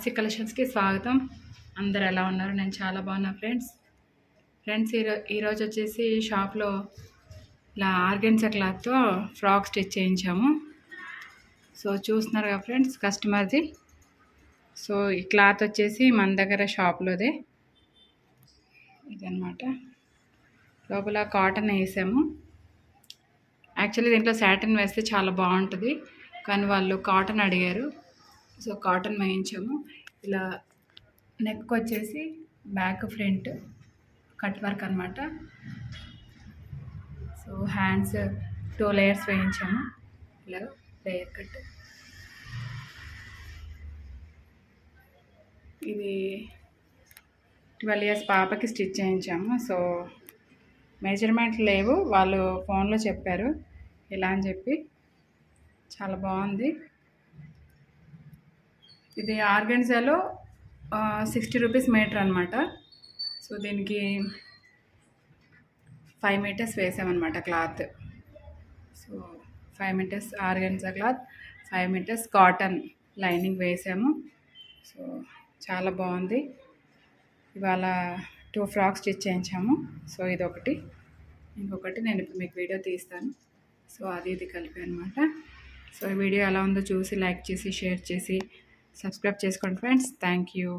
తాప్సీ కలెక్షన్స్కి స్వాగతం. అందరు ఎలా ఉన్నారు? నేను చాలా బాగున్నా ఫ్రెండ్స్ ఈరోజు వచ్చేసి షాప్లో ఇలా ఆర్గెన్జా క్లాత్తో ఫ్రాక్ స్టిచ్ చేయించాము. సో చూస్తున్నారు కదా ఫ్రెండ్స్, కస్టమర్ది. సో ఈ క్లాత్ వచ్చేసి మన దగ్గర షాప్లోదే ఇదన్నమాట. లోపల కాటన్ వేసాము. యాక్చువల్లీ దీంట్లో సాటిన్ వేస్తే చాలా బాగుంటుంది, కానీ వాళ్ళు కాటన్ అడిగారు. సో కాటన్ వేయించాము. ఇలా నెక్ వచ్చేసి బ్యాక్ ఫ్రంట్ కట్ వర్క్ అనమాట. సో హ్యాండ్స్ 2 లేయర్స్ వేయించాము. ఇలా లేయర్ కట్. ఇది 12 years పాపకి స్టిచ్ చేయించాము. సో మెజర్మెంట్ లేవు, వాళ్ళు ఫోన్లో చెప్పారు ఇలా అని చెప్పి. చాలా బాగుంది. ఇది ఆర్గెన్జాలో 60 రూపీస్ మీటర్ అనమాట. సో దీనికి 5 మీటర్స్ వేసామన్నమాట cloth. So 5 metres organza cloth, 5 metres cotton lining వేసాము. సో చాలా బాగుంది. ఇవాళ 2 ఫ్రాక్స్ స్టిచ్ చేయించాము. సో ఇదొకటి, ఇంకొకటి నేను ఇప్పుడు మీకు వీడియో తీస్తాను. సో అది ఇది కలిపి అనమాట. సో ఈ వీడియో ఎలా ఉందో చూసి లైక్ చేసి షేర్ చేసి సబ్స్క్రైబ్ చేసుకోండి ఫ్రెండ్స్. Thank you.